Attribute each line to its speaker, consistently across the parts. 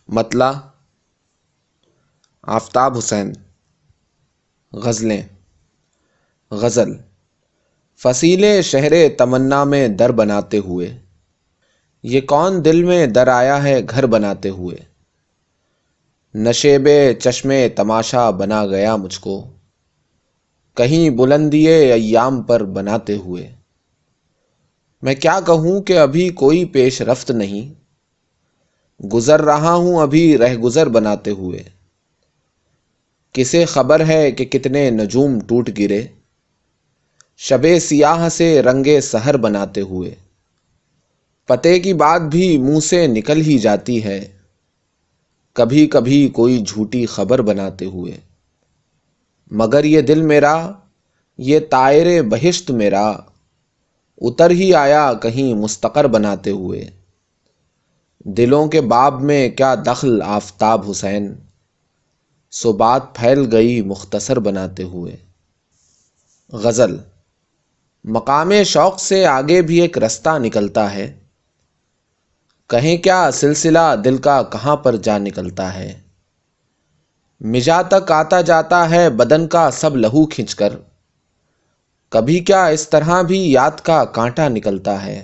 Speaker 1: مطلع آفتاب حسین۔ غزلیں۔ غزل: فصیلے شہر تمنا میں در بناتے ہوئے، یہ کون دل میں در آیا ہے گھر بناتے ہوئے۔ نشیب چشم تماشا بنا گیا مجھ کو، کہیں بلندی ایام پر بناتے ہوئے۔ میں کیا کہوں کہ ابھی کوئی پیش رفت نہیں، گزر رہا ہوں ابھی رہ گزر بناتے ہوئے۔ کسے خبر ہے کہ کتنے نجوم ٹوٹ گرے، شب سیاہ سے رنگ سحر بناتے ہوئے۔ پتے کی بات بھی منہ سے نکل ہی جاتی ہے، کبھی کبھی کوئی جھوٹی خبر بناتے ہوئے۔ مگر یہ دل میرا، یہ طائر بہشت میرا، اتر ہی آیا کہیں مستقر بناتے ہوئے۔ دلوں کے باب میں کیا دخل آفتاب حسین، سو بات پھیل گئی مختصر بناتے ہوئے۔ غزل: مقام شوق سے آگے بھی ایک رستہ نکلتا ہے، کہیں کیا سلسلہ دل کا کہاں پر جا نکلتا ہے۔ مجا تک آتا جاتا ہے بدن کا سب لہو کھنچ کر، کبھی کیا اس طرح بھی یاد کا کانٹا نکلتا ہے۔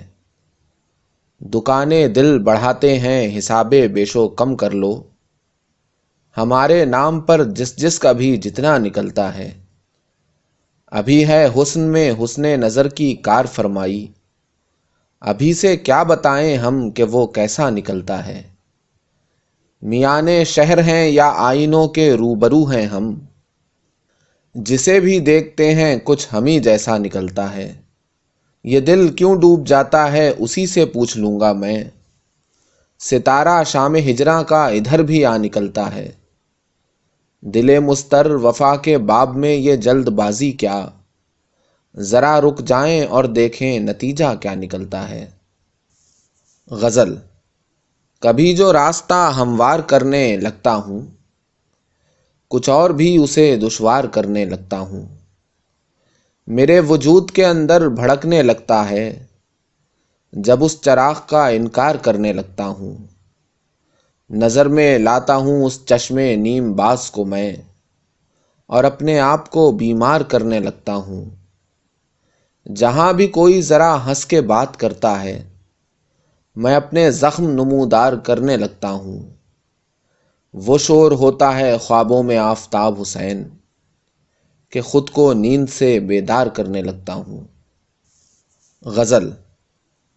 Speaker 1: دکانیں دل بڑھاتے ہیں حساب بیش و کم کر لو، ہمارے نام پر جس جس کا بھی جتنا نکلتا ہے۔ ابھی ہے حسن میں حسن نظر کی کار فرمائی، ابھی سے کیا بتائیں ہم کہ وہ کیسا نکلتا ہے۔ میان شہر ہیں یا آئینوں کے روبرو ہیں ہم، جسے بھی دیکھتے ہیں کچھ ہمیں جیسا نکلتا ہے۔ یہ دل کیوں ڈوب جاتا ہے اسی سے پوچھ لوں گا میں، ستارہ شام ہجراں کا ادھر بھی آ نکلتا ہے۔ دل مستر وفا کے باب میں یہ جلد بازی کیا، ذرا رک جائیں اور دیکھیں نتیجہ کیا نکلتا ہے۔ غزل: کبھی جو راستہ ہموار کرنے لگتا ہوں، کچھ اور بھی اسے دشوار کرنے لگتا ہوں۔ میرے وجود کے اندر بھڑکنے لگتا ہے، جب اس چراغ کا انکار کرنے لگتا ہوں۔ نظر میں لاتا ہوں اس چشم نیم باز کو میں، اور اپنے آپ کو بیمار کرنے لگتا ہوں۔ جہاں بھی کوئی ذرا ہنس کے بات کرتا ہے، میں اپنے زخم نمودار کرنے لگتا ہوں۔ وہ شور ہوتا ہے خوابوں میں آفتاب حسین، کہ خود کو نیند سے بیدار کرنے لگتا ہوں۔ غزل: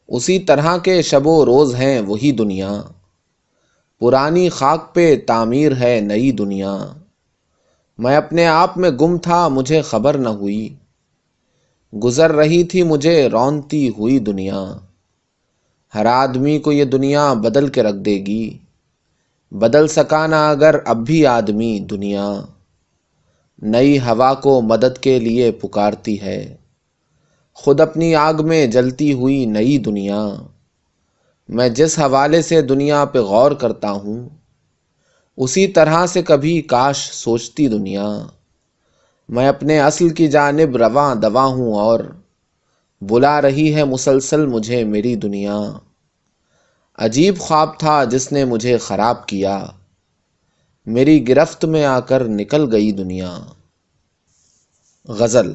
Speaker 1: اسی طرح کے شب و روز ہیں وہی دنیا، پرانی خاک پہ تعمیر ہے نئی دنیا۔ میں اپنے آپ میں گم تھا مجھے خبر نہ ہوئی، گزر رہی تھی مجھے رونتی ہوئی دنیا۔ ہر آدمی کو یہ دنیا بدل کے رکھ دے گی، بدل سکا نہ اگر اب بھی آدمی دنیا۔ نئی ہوا کو مدد کے لیے پکارتی ہے، خود اپنی آگ میں جلتی ہوئی نئی دنیا۔ میں جس حوالے سے دنیا پہ غور کرتا ہوں، اسی طرح سے کبھی کاش سوچتی دنیا۔ میں اپنے اصل کی جانب رواں دواں ہوں، اور بلا رہی ہے مسلسل مجھے میری دنیا۔ عجیب خواب تھا جس نے مجھے خراب کیا، میری گرفت میں آ کر نکل گئی دنیا۔ غزل: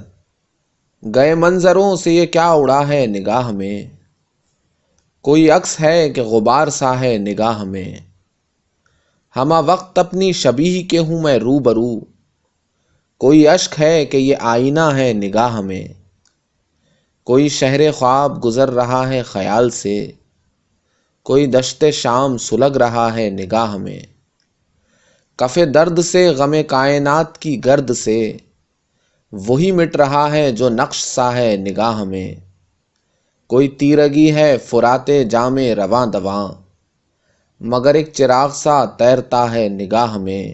Speaker 1: گئے منظروں سے یہ کیا اڑا ہے نگاہ میں، کوئی عکس ہے کہ غبار سا ہے نگاہ میں۔ ہمہ وقت اپنی شبیہ کے ہوں میں روبرو، کوئی اشک ہے کہ یہ آئینہ ہے نگاہ میں۔ کوئی شہر خواب گزر رہا ہے خیال سے، کوئی دشت شام سلگ رہا ہے نگاہ میں۔ کف درد سے غم کائنات کی گرد سے، وہی مٹ رہا ہے جو نقش سا ہے نگاہ میں۔ کوئی تیرگی ہے فرات جام رواں دواں، مگر ایک چراغ سا تیرتا ہے نگاہ میں۔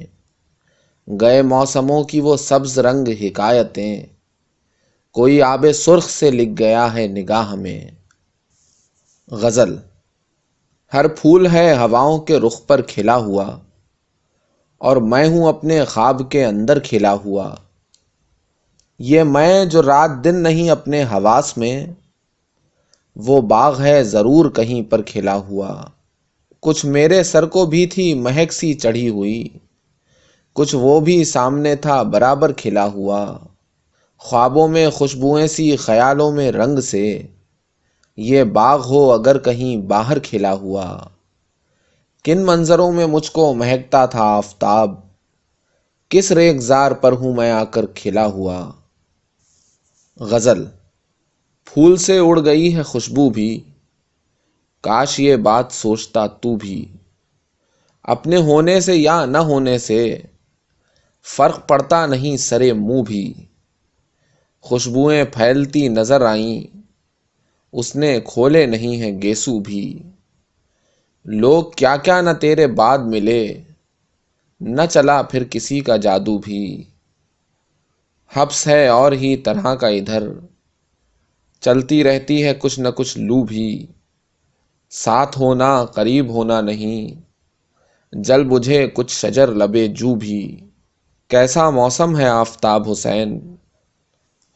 Speaker 1: گئے موسموں کی وہ سبز رنگ حکایتیں، کوئی آب سرخ سے لکھ گیا ہے نگاہ میں۔ غزل: ہر پھول ہے ہواؤں کے رخ پر کھلا ہوا، اور میں ہوں اپنے خواب کے اندر کھلا ہوا۔ یہ میں جو رات دن نہیں اپنے حواس میں، وہ باغ ہے ضرور کہیں پر کھلا ہوا۔ کچھ میرے سر کو بھی تھی مہک سی چڑھی ہوئی، کچھ وہ بھی سامنے تھا برابر کھلا ہوا، خوابوں میں خوشبوئیں سی خیالوں میں رنگ سے، یہ باغ ہو اگر کہیں باہر کھلا ہوا، کن منظروں میں مجھ کو مہکتا تھا آفتاب، کس ریگزار پر ہوں میں آ کر کھلا ہوا۔ غزل۔ پھول سے اڑ گئی ہے خوشبو بھی، کاش یہ بات سوچتا تو بھی، اپنے ہونے سے یا نہ ہونے سے فرق پڑتا نہیں سرے منہ بھی، خوشبوئیں پھیلتی نظر آئیں، اس نے کھولے نہیں ہیں گیسو بھی، لوگ کیا کیا نہ تیرے بعد ملے، نہ چلا پھر کسی کا جادو بھی، حبس ہے اور ہی طرح کا ادھر، چلتی رہتی ہے کچھ نہ کچھ لو بھی، ساتھ ہونا قریب ہونا نہیں، جل بجھے کچھ شجر لبے جو بھی، کیسا موسم ہے آفتاب حسین،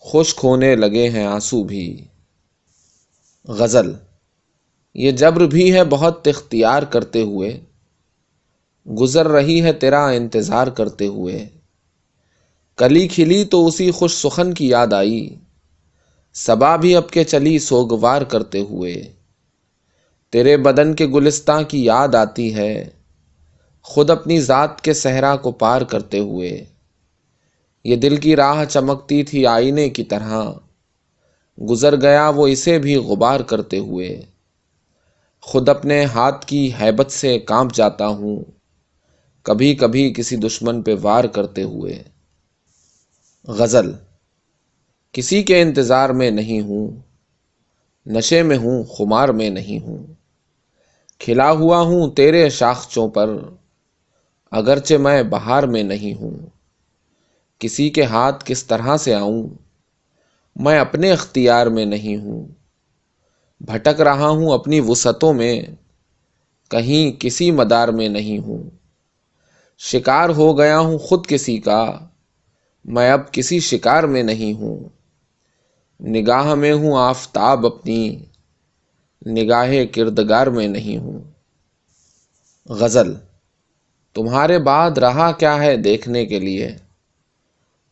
Speaker 1: خشک ہونے لگے ہیں آنسو بھی۔ غزل۔ یہ جبر بھی ہے بہت اختیار کرتے ہوئے، گزر رہی ہے تیرا انتظار کرتے ہوئے، کلی کھلی تو اسی خوش سخن کی یاد آئی، صبا بھی اب کے چلی سوگوار کرتے ہوئے، تیرے بدن کے گلستاں کی یاد آتی ہے، خود اپنی ذات کے صحرا کو پار کرتے ہوئے، یہ دل کی راہ چمکتی تھی آئینے کی طرح، گزر گیا وہ اسے بھی غبار کرتے ہوئے، خود اپنے ہاتھ کی ہیبت سے کانپ جاتا ہوں، کبھی کبھی کسی دشمن پہ وار کرتے ہوئے۔ غزل۔ کسی کے انتظار میں نہیں ہوں، نشے میں ہوں خمار میں نہیں ہوں، کھلا ہوا ہوں تیرے شاخچوں پر، اگرچہ میں بہار میں نہیں ہوں، کسی کے ہاتھ کس طرح سے آؤں، میں اپنے اختیار میں نہیں ہوں، بھٹک رہا ہوں اپنی وسعتوں میں، کہیں کسی مدار میں نہیں ہوں، شکار ہو گیا ہوں خود کسی کا، میں اب کسی شکار میں نہیں ہوں، نگاہ میں ہوں آفتاب اپنی، نگاہ کردگار میں نہیں ہوں۔ غزل۔ تمہارے بعد رہا کیا ہے دیکھنے کے لیے،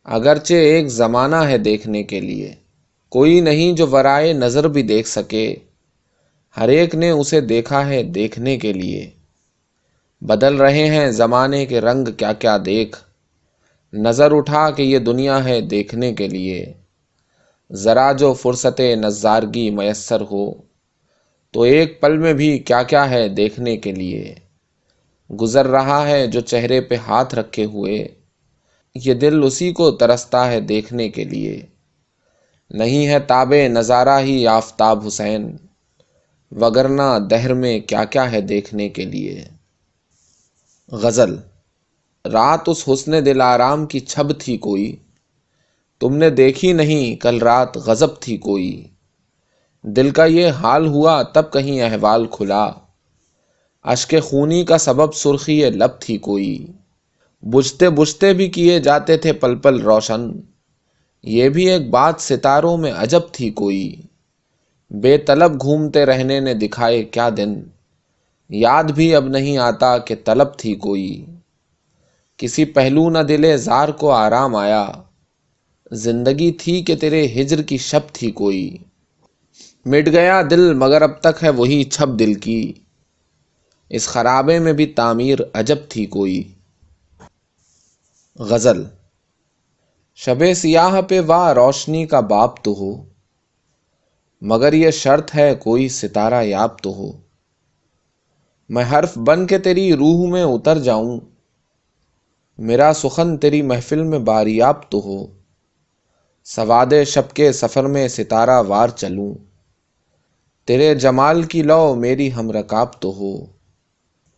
Speaker 1: اگرچہ ایک زمانہ ہے دیکھنے کے لیے، کوئی نہیں جو ورائے نظر بھی دیکھ سکے، ہر ایک نے اسے دیکھا ہے دیکھنے کے لیے، بدل رہے ہیں زمانے کے رنگ کیا کیا دیکھ، نظر اٹھا کہ یہ دنیا ہے دیکھنے کے لیے، ذرا جو فرصت نظارگی میسر ہو، تو ایک پل میں بھی کیا کیا ہے دیکھنے کے لیے، گزر رہا ہے جو چہرے پہ ہاتھ رکھے ہوئے، یہ دل اسی کو ترستا ہے دیکھنے کے لیے، نہیں ہے تابع نظارہ ہی آفتاب حسین، وگرنہ دہر میں کیا کیا ہے دیکھنے کے لیے۔ غزل۔ رات اس حسن دل آرام کی چھب تھی کوئی، تم نے دیکھی نہیں کل رات غضب تھی کوئی، دل کا یہ حال ہوا تب کہیں احوال کھلا، اشک خونی کا سبب سرخی لب تھی کوئی، بجھتے بجھتے بھی کیے جاتے تھے پل پل روشن، یہ بھی ایک بات ستاروں میں عجب تھی کوئی، بے طلب گھومتے رہنے نے دکھائے کیا دن، یاد بھی اب نہیں آتا کہ طلب تھی کوئی، کسی پہلو نہ دلے زار کو آرام آیا، زندگی تھی کہ تیرے ہجر کی شب تھی کوئی، مٹ گیا دل مگر اب تک ہے وہی چھب دل کی، اس خرابے میں بھی تعمیر عجب تھی کوئی۔ غزل۔ شب سیاہ پہ واہ روشنی کا باب تو ہو، مگر یہ شرط ہے کوئی ستارہ یاب تو ہو، میں حرف بن کے تیری روح میں اتر جاؤں، میرا سخن تیری محفل میں باریاب تو ہو، سواد شب کے سفر میں ستارہ وار چلوں، تیرے جمال کی لو میری ہم رکاب تو ہو،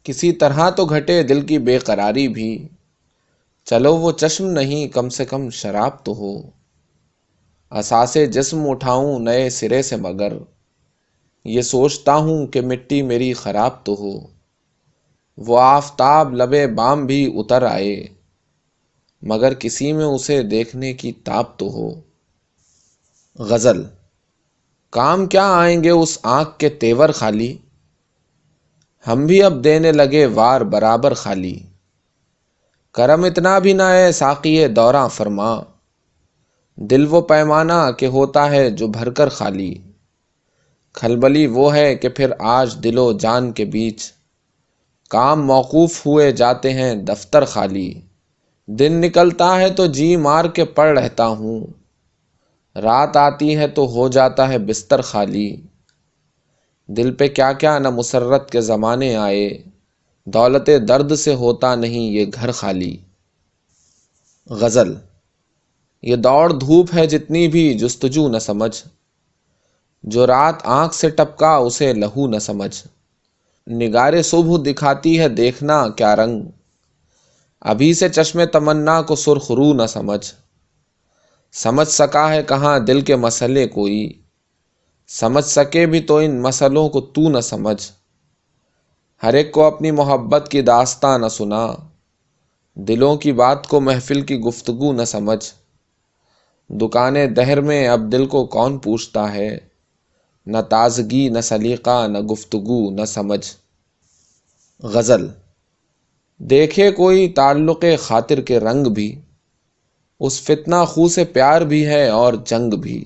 Speaker 1: کسی طرح تو گھٹے دل کی بے قراری بھی، چلو وہ چشم نہیں کم سے کم شراب تو ہو، اساس جسم اٹھاؤں نئے سرے سے مگر، یہ سوچتا ہوں کہ مٹی میری خراب تو ہو، وہ آفتاب لبے بام بھی اتر آئے، مگر کسی میں اسے دیکھنے کی تاب تو ہو۔ غزل۔ کام کیا آئیں گے اس آنکھ کے تیور خالی، ہم بھی اب دینے لگے وار برابر خالی، کرم اتنا بھی نہ ہے ساقی دوراں فرما، دل وہ پیمانہ کہ ہوتا ہے جو بھر کر خالی، کھلبلی وہ ہے کہ پھر آج دل و جان کے بیچ، کام موقوف ہوئے جاتے ہیں دفتر خالی، دن نکلتا ہے تو جی مار کے پڑ رہتا ہوں، رات آتی ہے تو ہو جاتا ہے بستر خالی، دل پہ کیا کیا نہ مسرت کے زمانے آئے، دولت درد سے ہوتا نہیں یہ گھر خالی۔ غزل۔ یہ دوڑ دھوپ ہے جتنی بھی جستجو نہ سمجھ، جو رات آنکھ سے ٹپکا اسے لہو نہ سمجھ، نگارے صبح دکھاتی ہے دیکھنا کیا رنگ، ابھی سے چشم تمنا کو سرخ رو نہ سمجھ سکا ہے کہاں دل کے مسئلے کوئی، سمجھ سکے بھی تو ان مسئلوں کو تو نہ سمجھ، ہر ایک کو اپنی محبت کی داستاں نہ سنا، دلوں کی بات کو محفل کی گفتگو نہ سمجھ، دکانِ دہر میں اب دل کو کون پوچھتا ہے، نہ تازگی نہ سلیقہ نہ گفتگو نہ سمجھ۔ غزل۔ دیکھے کوئی تعلق خاطر کے رنگ بھی، اس فتنہ خو سے پیار بھی ہے اور جنگ بھی،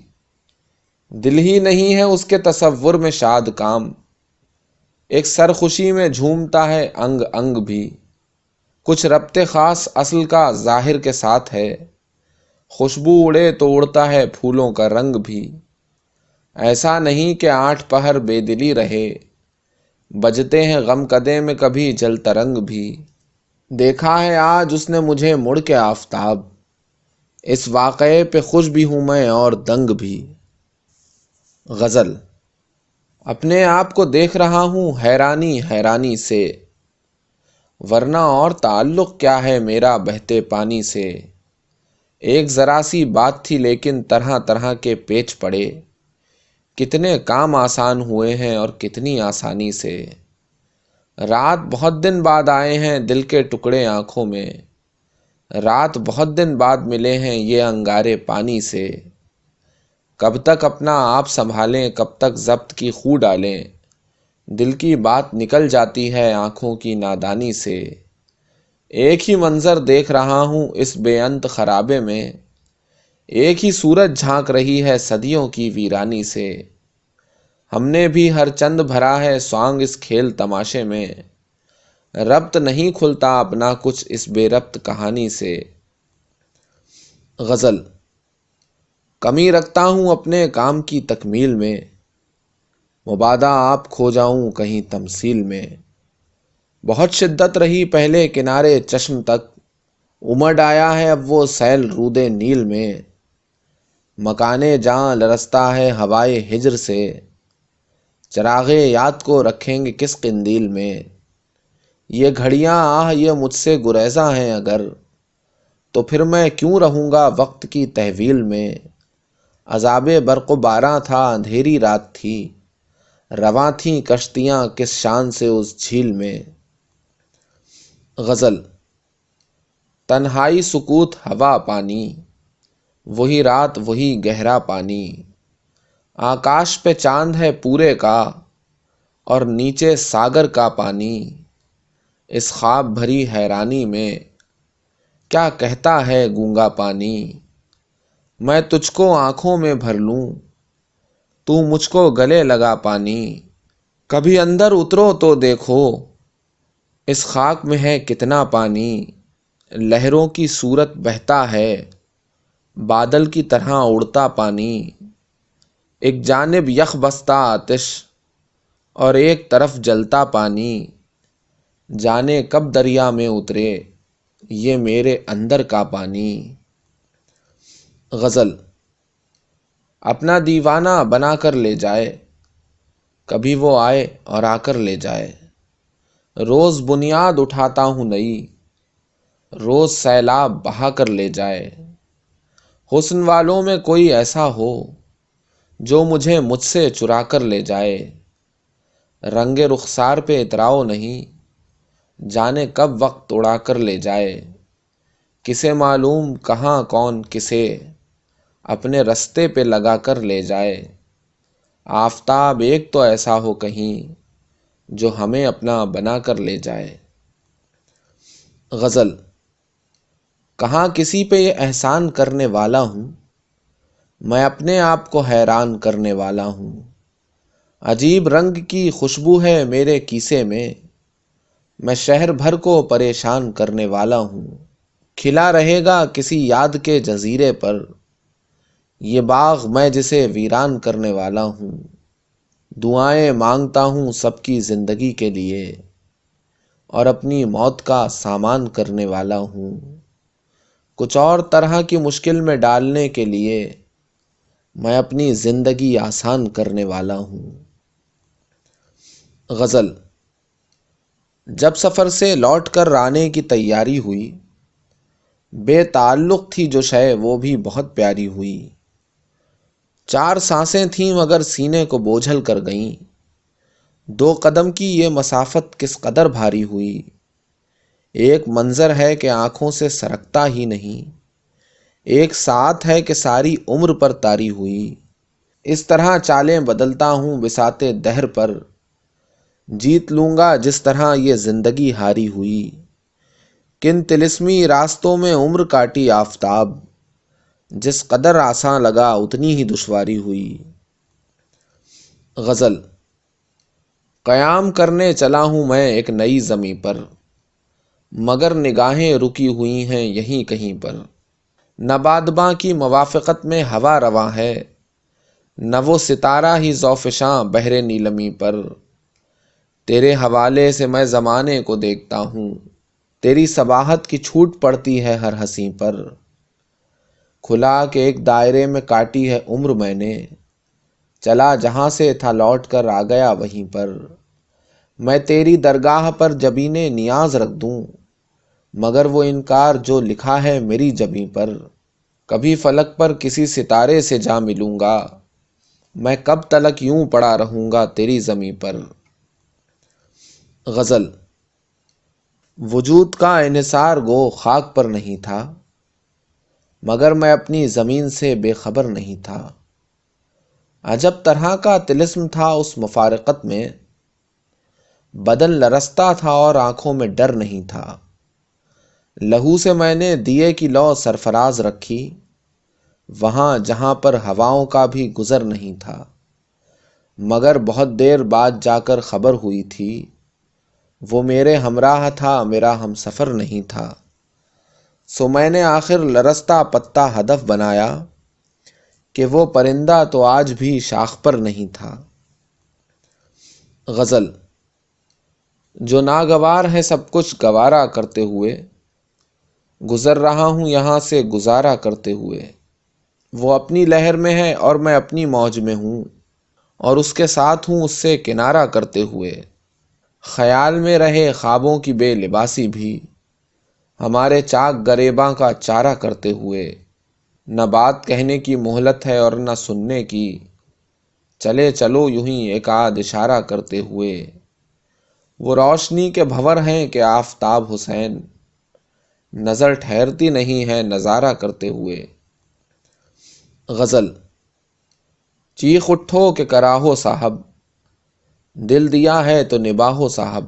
Speaker 1: دل ہی نہیں ہے اس کے تصور میں شاد کام، ایک سرخوشی میں جھومتا ہے انگ انگ بھی، کچھ ربط خاص اصل کا ظاہر کے ساتھ ہے، خوشبو اڑے تو اڑتا ہے پھولوں کا رنگ بھی، ایسا نہیں کہ آٹھ پہر بے دلی رہے، بجتے ہیں غم کدے میں کبھی جل ترنگ بھی، دیکھا ہے آج اس نے مجھے مڑ کے آفتاب، اس واقعے پہ خوش بھی ہوں میں اور دنگ بھی۔ غزل۔ اپنے آپ کو دیکھ رہا ہوں حیرانی حیرانی سے، ورنہ اور تعلق کیا ہے میرا بہتے پانی سے، ایک ذرا سی بات تھی لیکن طرح طرح کے پیچ پڑے، کتنے کام آسان ہوئے ہیں اور کتنی آسانی سے، رات بہت دن بعد آئے ہیں دل کے ٹکڑے آنکھوں میں، رات بہت دن بعد ملے ہیں یہ انگارے پانی سے، کب تک اپنا آپ سنبھالیں کب تک ضبط کی خو ڈالیں، دل کی بات نکل جاتی ہے آنکھوں کی نادانی سے، ایک ہی منظر دیکھ رہا ہوں اس بے انت خرابے میں، ایک ہی صورت جھانک رہی ہے صدیوں کی ویرانی سے، ہم نے بھی ہر چند بھرا ہے سوانگ اس کھیل تماشے میں، ربط نہیں کھلتا اپنا کچھ اس بے ربط کہانی سے۔ غزل۔ کمی رکھتا ہوں اپنے کام کی تکمیل میں، مبادا آپ کھو جاؤں کہیں تمثیل میں، بہت شدت رہی پہلے کنارے چشم تک، امڈ آیا ہے اب وہ سیل رود نیل میں، مکانے جاں لرزتا ہے ہوائے ہجر سے، چراغے یاد کو رکھیں گے کس قندیل میں، یہ گھڑیاں آہ یہ مجھ سے گریزاں ہیں اگر، تو پھر میں کیوں رہوں گا وقت کی تحویل میں، عذاب برق و باراں تھا اندھیری رات تھی، رواں تھیں کشتیاں کس شان سے اس جھیل میں۔ غزل۔ تنہائی سکوت ہوا پانی، وہی رات وہی گہرا پانی، آکاش پہ چاند ہے پورے کا اور نیچے ساگر کا پانی، اس خواب بھری حیرانی میں کیا کہتا ہے گونگا پانی، میں تجھ کو آنکھوں میں بھر لوں تو مجھ کو گلے لگا پانی، کبھی اندر اترو تو دیکھو اس خاک میں ہے کتنا پانی، لہروں کی صورت بہتا ہے بادل کی طرح اڑتا پانی، ایک جانب یخ بستہ آتش اور ایک طرف جلتا پانی، جانے کب دریا میں اترے یہ میرے اندر کا پانی۔ غزل۔ اپنا دیوانہ بنا کر لے جائے، کبھی وہ آئے اور آ کر لے جائے، روز بنیاد اٹھاتا ہوں نئی، روز سیلاب بہا کر لے جائے، حسن والوں میں کوئی ایسا ہو جو مجھے مجھ سے چرا کر لے جائے، رنگ رخسار پہ اتراؤ نہیں جانے کب وقت اڑا کر لے جائے، کسے معلوم کہاں کون کسے اپنے رستے پہ لگا کر لے جائے، آفتاب ایک تو ایسا ہو کہیں جو ہمیں اپنا بنا کر لے جائے۔ غزل۔ کہاں کسی پہ یہ احسان کرنے والا ہوں، میں اپنے آپ کو حیران کرنے والا ہوں۔ عجیب رنگ کی خوشبو ہے میرے کیسے میں شہر بھر کو پریشان کرنے والا ہوں۔ کھلا رہے گا کسی یاد کے جزیرے پر یہ باغ میں جسے ویران کرنے والا ہوں۔ دعائیں مانگتا ہوں سب کی زندگی کے لیے اور اپنی موت کا سامان کرنے والا ہوں۔ کچھ اور طرح کی مشکل میں ڈالنے کے لیے میں اپنی زندگی آسان کرنے والا ہوں۔ غزل۔ جب سفر سے لوٹ کر آنے کی تیاری ہوئی، بے تعلق تھی جو شے وہ بھی بہت پیاری ہوئی۔ 4 سانسیں تھیں مگر سینے کو بوجھل کر گئیں، 2 قدم کی یہ مسافت کس قدر بھاری ہوئی۔ ایک منظر ہے کہ آنکھوں سے سرکتا ہی نہیں، ایک ساتھ ہے کہ ساری عمر پر طاری ہوئی۔ اس طرح چالیں بدلتا ہوں بساط دہر پر، جیت لوں گا جس طرح یہ زندگی ہاری ہوئی۔ کن طلسمی راستوں میں عمر کاٹی آفتاب، جس قدر آساں لگا اتنی ہی دشواری ہوئی۔ غزل۔ قیام کرنے چلا ہوں میں ایک نئی زمیں پر، مگر نگاہیں رکی ہوئی ہیں یہیں کہیں پر۔ نہ بادباں کی موافقت میں ہوا رواں ہے، نہ وہ ستارہ ہی ذوفشاں بحر نیلمی پر۔ تیرے حوالے سے میں زمانے کو دیکھتا ہوں، تیری صباحت کی چھوٹ پڑتی ہے ہر ہنسی پر۔ کھلا کہ ایک دائرے میں کاٹی ہے عمر میں نے، چلا جہاں سے تھا لوٹ کر آ گیا وہیں پر۔ میں تیری درگاہ پر جبین نیاز رکھ دوں، مگر وہ انکار جو لکھا ہے میری جبیں پر۔ کبھی فلک پر کسی ستارے سے جا ملوں گا، میں کب تلک یوں پڑا رہوں گا تیری زمیں پر۔ غزل۔ وجود کا انحصار گو خاک پر نہیں تھا، مگر میں اپنی زمین سے بے خبر نہیں تھا۔ عجب طرح کا طلسم تھا اس مفارقت میں، بدن لرزتا تھا اور آنکھوں میں ڈر نہیں تھا۔ لہو سے میں نے دیے کی لو سرفراز رکھی، وہاں جہاں پر ہواؤں کا بھی گزر نہیں تھا۔ مگر بہت دیر بعد جا کر خبر ہوئی تھی، وہ میرے ہمراہ تھا میرا ہم سفر نہیں تھا۔ سو میں نے آخر لرزتا پتا ہدف بنایا، کہ وہ پرندہ تو آج بھی شاخ پر نہیں تھا۔ غزل۔ جو ناگوار ہے سب کچھ گوارا کرتے ہوئے، گزر رہا ہوں یہاں سے گزارا کرتے ہوئے۔ وہ اپنی لہر میں ہے اور میں اپنی موج میں ہوں، اور اس کے ساتھ ہوں اس سے کنارہ کرتے ہوئے۔ خیال میں رہے خوابوں کی بے لباسی بھی، ہمارے چاک گریباں کا چارہ کرتے ہوئے۔ نہ بات کہنے کی مہلت ہے اور نہ سننے کی، چلے چلو یوں ہی ایک آدھ اشارہ کرتے ہوئے۔ وہ روشنی کے بھنور ہیں کہ آفتاب حسین، نظر ٹھہرتی نہیں ہے نظارہ کرتے ہوئے۔ غزل۔ چیخ اٹھو کہ کراہو صاحب، دل دیا ہے تو نباہو صاحب۔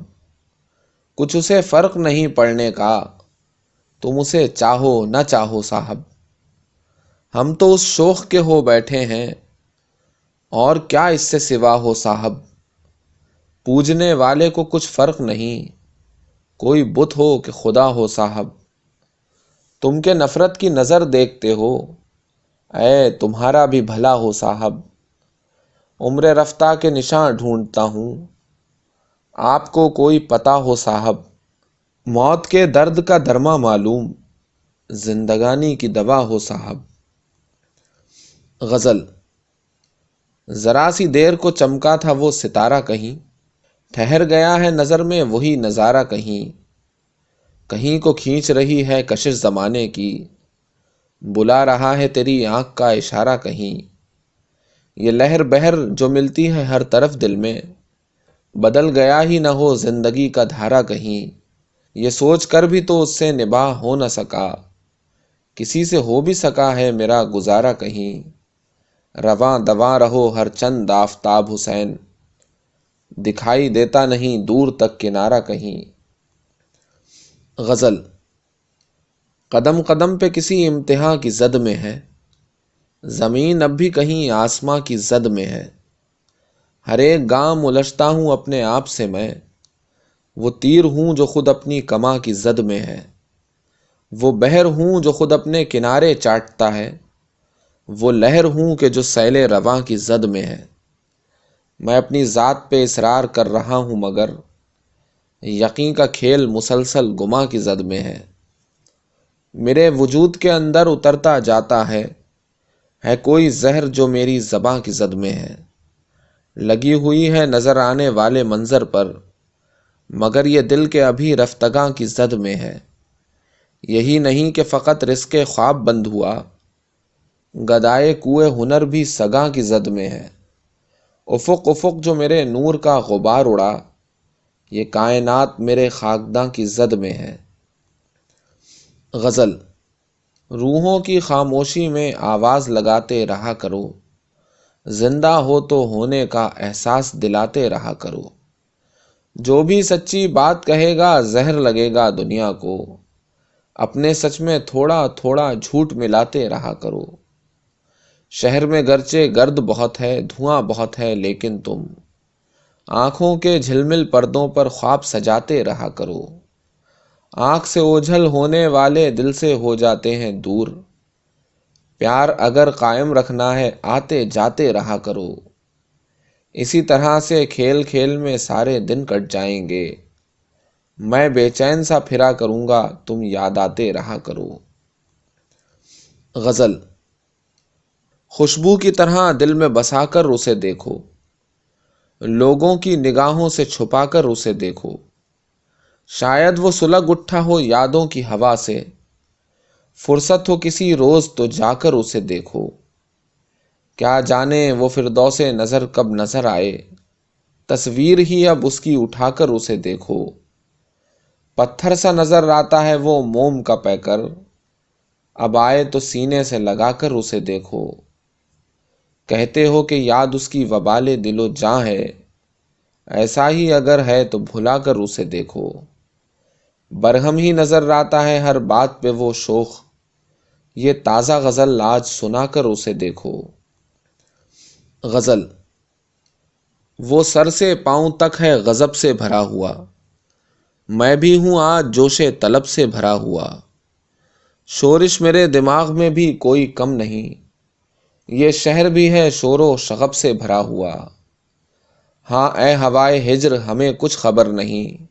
Speaker 1: کچھ اسے فرق نہیں پڑنے کا، تم اسے چاہو نہ چاہو صاحب۔ ہم تو اس شوق کے ہو بیٹھے ہیں، اور کیا اس سے سوا ہو صاحب۔ پوجنے والے کو کچھ فرق نہیں، کوئی بت ہو کہ خدا ہو صاحب۔ تم کے نفرت کی نظر دیکھتے ہو، اے تمہارا بھی بھلا ہو صاحب۔ عمر رفتہ کے نشاں ڈھونڈتا ہوں، آپ کو کوئی پتہ ہو صاحب۔ موت کے درد کا درما معلوم، زندگانی کی دوا ہو صاحب۔ غزل۔ ذرا سی دیر کو چمکا تھا وہ ستارہ کہیں، ٹھہر گیا ہے نظر میں وہی نظارہ کہیں۔ کہیں کو کھینچ رہی ہے کشش زمانے کی، بلا رہا ہے تیری آنکھ کا اشارہ کہیں۔ یہ لہر بہر جو ملتی ہے ہر طرف دل میں، بدل گیا ہی نہ ہو زندگی کا دھارا کہیں۔ یہ سوچ کر بھی تو اس سے نباہ ہو نہ سکا، کسی سے ہو بھی سکا ہے میرا گزارا کہیں۔ رواں دواں رہو ہر چند آفتاب حسین، دکھائی دیتا نہیں دور تک کنارہ کہیں۔ غزل۔ قدم قدم پہ کسی امتحان کی زد میں ہے، زمین اب بھی کہیں آسماں کی زد میں ہے۔ ہر ایک گام الجھتا ہوں اپنے آپ سے میں، وہ تیر ہوں جو خود اپنی کماں کی زد میں ہے۔ وہ بحر ہوں جو خود اپنے کنارے چاٹتا ہے، وہ لہر ہوں کہ جو سیل رواں کی زد میں ہے۔ میں اپنی ذات پہ اصرار کر رہا ہوں مگر یقین کا کھیل مسلسل گما کی زد میں ہے۔ میرے وجود کے اندر اترتا جاتا ہے کوئی زہر جو میری زباں کی زد میں ہے۔ لگی ہوئی ہے نظر آنے والے منظر پر، مگر یہ دل کے ابھی رفتگاں کی زد میں ہے۔ یہی نہیں کہ فقط رزق خواب بند ہوا، گدائے کوئے ہنر بھی سگاں کی زد میں ہے۔ افق افق جو میرے نور کا غبار اڑا، یہ کائنات میرے خاکداں کی زد میں ہے۔ غزل۔ روحوں کی خاموشی میں آواز لگاتے رہا کرو، زندہ ہو تو ہونے کا احساس دلاتے رہا کرو۔ جو بھی سچی بات کہے گا زہر لگے گا دنیا کو، اپنے سچ میں تھوڑا تھوڑا جھوٹ ملاتے رہا کرو۔ شہر میں گرچہ گرد بہت ہے دھواں بہت ہے، لیکن تم آنکھوں کے جھلمل پردوں پر خواب سجاتے رہا کرو۔ آنکھ سے اوجھل ہونے والے دل سے ہو جاتے ہیں دور، پیار اگر قائم رکھنا ہے آتے جاتے رہا کرو۔ اسی طرح سے کھیل کھیل میں سارے دن کٹ جائیں گے، میں بے چین سا پھرا کروں گا تم یاد آتے رہا کرو۔ غزل۔ خوشبو کی طرح دل میں بسا کر اسے دیکھو، لوگوں کی نگاہوں سے چھپا کر اسے دیکھو۔ شاید وہ سلگ اٹھا ہو یادوں کی ہوا سے، فرصت ہو کسی روز تو جا کر اسے دیکھو۔ کیا جانے وہ فردوس نظر کب نظر آئے، تصویر ہی اب اس کی اٹھا کر اسے دیکھو۔ پتھر سا نظر آتا ہے وہ موم کا پیکر، اب آئے تو سینے سے لگا کر اسے دیکھو۔ کہتے ہو کہ یاد اس کی وبال دل و جاں ہے، ایسا ہی اگر ہے تو بھلا کر اسے دیکھو۔ برہم ہی نظر آتا ہے ہر بات پہ وہ شوخ، یہ تازہ غزل آج سنا کر اسے دیکھو۔ غزل۔ وہ سر سے پاؤں تک ہے غضب سے بھرا ہوا، میں بھی ہوں آج جوش طلب سے بھرا ہوا۔ شورش میرے دماغ میں بھی کوئی کم نہیں، یہ شہر بھی ہے شور و شغب سے بھرا ہوا۔ ہاں اے ہوائے ہجر ہمیں کچھ خبر نہیں،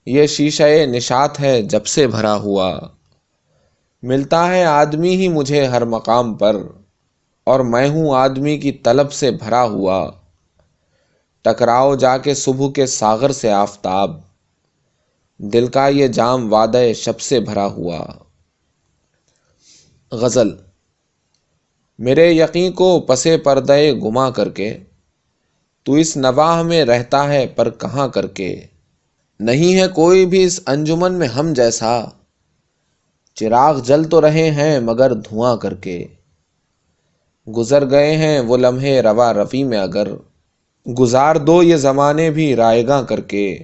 Speaker 1: یہ شیشہ نشاط ہے جب سے بھرا ہوا۔ ملتا ہے آدمی ہی مجھے ہر مقام پر، اور میں ہوں آدمی کی طلب سے بھرا ہوا۔ ٹکراؤ جا کے صبح کے ساغر سے آفتاب، دل کا یہ جام وعدہ شب سے بھرا ہوا۔ غزل۔ میرے یقین کو پسے پردے گما کر کے، تو اس نواح میں رہتا ہے پر کہاں کر کے۔ نہیں ہے کوئی بھی اس انجمن میں ہم جیسا، چراغ جل تو رہے ہیں مگر دھواں کر کے۔ گزر گئے ہیں وہ لمحے روا روی میں اگر، گزار دو یہ زمانے بھی رائے گاں کر کے۔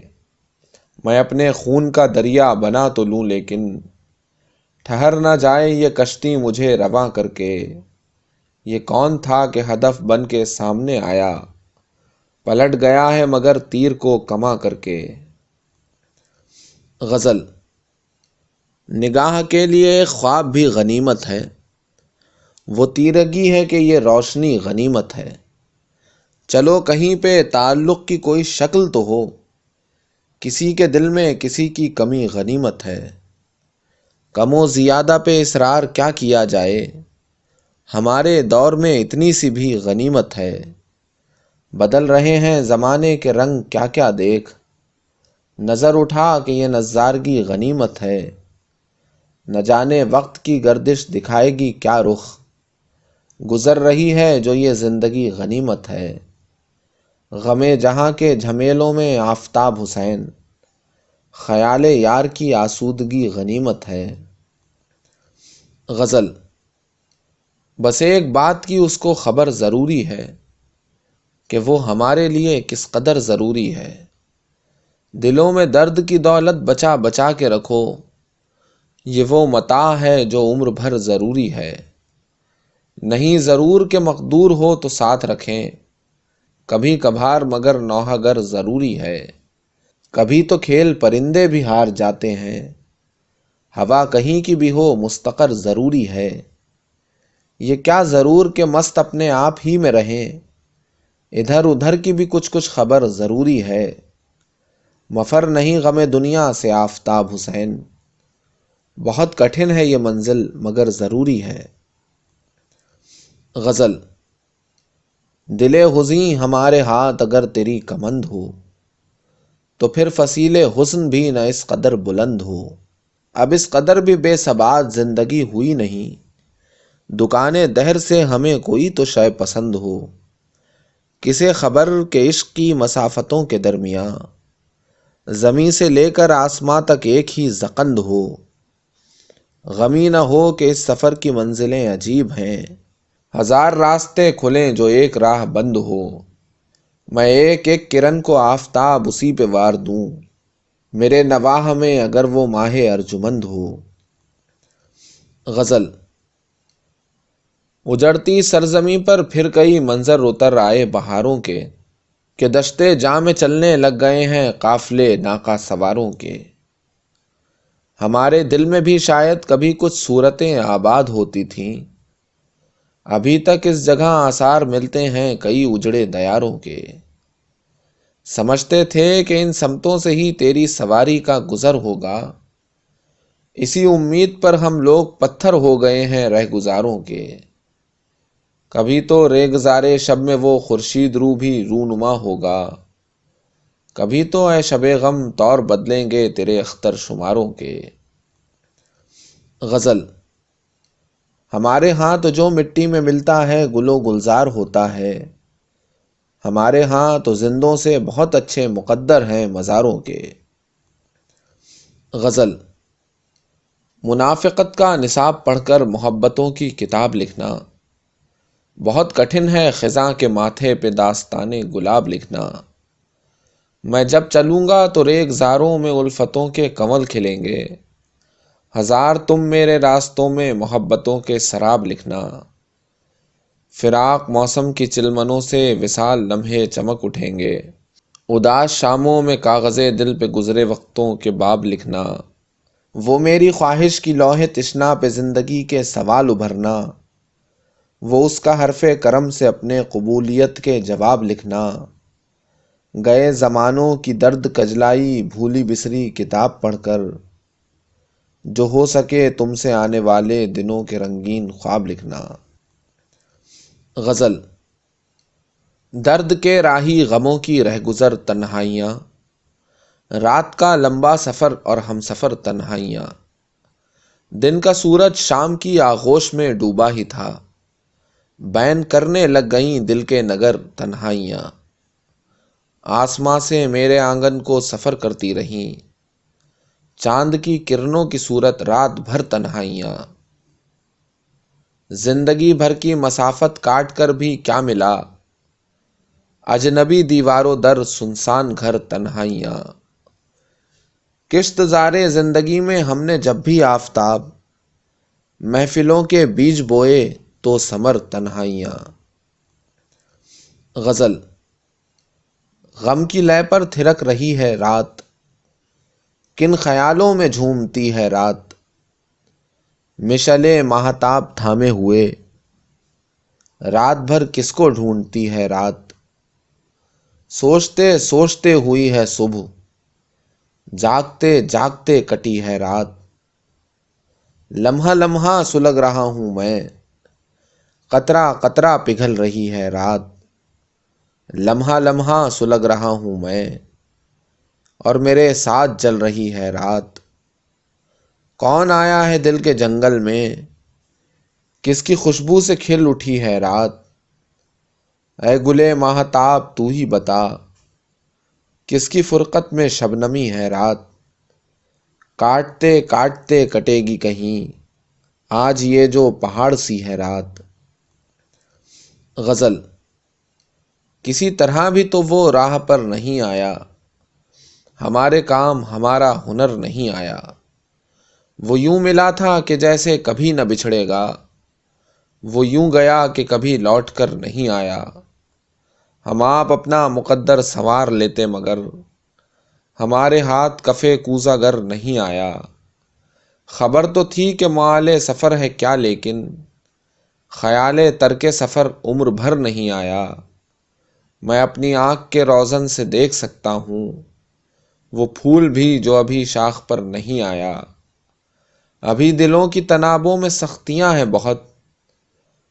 Speaker 1: میں اپنے خون کا دریا بنا تو لوں لیکن، ٹھہر نہ جائے یہ کشتی مجھے رواں کر کے۔ یہ کون تھا کہ ہدف بن کے سامنے آیا، پلٹ گیا ہے مگر تیر کو کما کر کے۔ غزل۔ نگاہ کے لیے ایک خواب بھی غنیمت ہے، وہ تیرگی ہے کہ یہ روشنی غنیمت ہے۔ چلو کہیں پہ تعلق کی کوئی شکل تو ہو، کسی کے دل میں کسی کی کمی غنیمت ہے۔ کم و زیادہ پہ اصرار کیا کیا جائے، ہمارے دور میں اتنی سی بھی غنیمت ہے۔ بدل رہے ہیں زمانے کے رنگ کیا کیا دیکھ، نظر اٹھا کہ یہ نظارگی غنیمت ہے۔ نہ جانے وقت کی گردش دکھائے گی کیا رخ، گزر رہی ہے جو یہ زندگی غنیمت ہے۔ غم جہاں کے جھمیلوں میں آفتاب حسین، خیال یار کی آسودگی غنیمت ہے۔ غزل۔ بس ایک بات کی اس کو خبر ضروری ہے، کہ وہ ہمارے لیے کس قدر ضروری ہے۔ دلوں میں درد کی دولت بچا بچا کے رکھو، یہ وہ متاع ہے جو عمر بھر ضروری ہے۔ نہیں ضرور کہ مقدور ہو تو ساتھ رکھیں، کبھی کبھار مگر نوحہ گر ضروری ہے۔ کبھی تو کھیل پرندے بھی ہار جاتے ہیں، ہوا کہیں کی بھی ہو مستقر ضروری ہے۔ یہ کیا ضرور کہ مست اپنے آپ ہی میں رہیں، ادھر ادھر کی بھی کچھ خبر ضروری ہے۔ مفر نہیں غم دنیا سے آفتاب حسین، بہت کٹھن ہے یہ منزل مگر ضروری ہے۔ غزل۔ دل حزیں ہمارے ہاتھ اگر تیری کمند ہو، تو پھر فصیل حسن بھی نہ اس قدر بلند ہو۔ اب اس قدر بھی بے ثبات زندگی ہوئی نہیں، دکانِ دہر سے ہمیں کوئی تو شے پسند ہو۔ کسے خبر کہ عشق کی مسافتوں کے درمیاں، زمیں سے لے کر آسماں تک ایک ہی زقند ہو۔ غمی نہ ہو کہ اس سفر کی منزلیں عجیب ہیں، ہزار راستے کھلیں جو ایک راہ بند ہو۔ میں ایک ایک کرن کو آفتاب اسی پہ وار دوں، میرے نواح میں اگر وہ ماہ ارجمند ہو۔ غزل۔ اجڑتی سرزمیں پر پھر کئی منظر اتر آئے بہاروں کے، کہ دشتے جاں میں چلنے لگ گئے ہیں قافلے ناقہ سواروں کے۔ ہمارے دل میں بھی شاید کبھی کچھ صورتیں آباد ہوتی تھیں، ابھی تک اس جگہ آثار ملتے ہیں کئی اجڑے دیاروں کے۔ سمجھتے تھے کہ ان سمتوں سے ہی تیری سواری کا گزر ہوگا، اسی امید پر ہم لوگ پتھر ہو گئے ہیں رہ گزاروں کے۔ کبھی تو ریگزارے شب میں وہ خورشید رو بھی رونما ہوگا، کبھی تو اے شب غم طور بدلیں گے تیرے اختر شماروں کے۔ غزل۔ ہمارے ہاں تو جو مٹی میں ملتا ہے گل و گلزار ہوتا ہے، ہمارے ہاں تو زندوں سے بہت اچھے مقدر ہیں مزاروں کے۔ غزل۔ منافقت کا نصاب پڑھ کر محبتوں کی کتاب لکھنا، بہت کٹھن ہے خزاں کے ماتھے پہ داستانے گلاب لکھنا۔ میں جب چلوں گا تو ریگزاروں میں الفتوں کے کنول کھلیں گے، ہزار تم میرے راستوں میں محبتوں کے سراب لکھنا۔ فراق موسم کی چلمنوں سے وصال لمحے چمک اٹھیں گے، اداس شاموں میں کاغذ دل پہ گزرے وقتوں کے باب لکھنا۔ وہ میری خواہش کی لوح تشنا پہ زندگی کے سوال ابھرنا، وہ اس کا حرف کرم سے اپنے قبولیت کے جواب لکھنا۔ گئے زمانوں کی درد کجلائی بھولی بسری کتاب پڑھ کر، جو ہو سکے تم سے آنے والے دنوں کے رنگین خواب لکھنا۔ غزل۔ درد کے راہی غموں کی رہگزر تنہائیاں، رات کا لمبا سفر اور ہم سفر تنہائیاں۔ دن کا سورج شام کی آغوش میں ڈوبا ہی تھا، بین کرنے لگ گئیں دل کے نگر تنہائیاں۔ آسماں سے میرے آنگن کو سفر کرتی رہیں، چاند کی کرنوں کی صورت رات بھر تنہائیاں۔ زندگی بھر کی مسافت کاٹ کر بھی کیا ملا، اجنبی دیواروں در سنسان گھر تنہائیاں۔ کشت زارے زندگی میں ہم نے جب بھی آفتاب، محفلوں کے بیج بوئے تو ثمر تنہائیاں۔ غزل۔ غم کی لے پر تھرک رہی ہے رات، کن خیالوں میں جھومتی ہے رات۔ مشعلِ ماہتاب تھامے ہوئے، رات بھر کس کو ڈھونڈتی ہے رات۔ سوچتے سوچتے ہوئی ہے صبح، جاگتے جاگتے کٹی ہے رات۔ لمحہ لمحہ سلگ رہا ہوں میں، قطرہ قطرہ پگھل رہی ہے رات۔ لمحہ لمحہ سلگ رہا ہوں میں، اور میرے ساتھ جل رہی ہے رات۔ کون آیا ہے دل کے جنگل میں، کس کی خوشبو سے کھل اٹھی ہے رات۔ اے گلے ماہتاب تو ہی بتا، کس کی فرقت میں شبنمی ہے رات۔ کاٹتے کاٹتے کٹے گی کہیں آج یہ جو پہاڑ سی ہے رات۔ غزل۔ کسی طرح بھی تو وہ راہ پر نہیں آیا، ہمارے کام ہمارا ہنر نہیں آیا۔ وہ یوں ملا تھا کہ جیسے کبھی نہ بچھڑے گا، وہ یوں گیا کہ کبھی لوٹ کر نہیں آیا۔ ہم آپ اپنا مقدر سنوار لیتے مگر ہمارے ہاتھ کفے کوزہ گر نہیں آیا۔ خبر تو تھی کہ معال سفر ہے کیا، لیکن خیال ترک سفر عمر بھر نہیں آیا۔ میں اپنی آنکھ کے روزن سے دیکھ سکتا ہوں وہ پھول بھی جو ابھی شاخ پر نہیں آیا۔ ابھی دلوں کی تنابوں میں سختیاں ہیں بہت،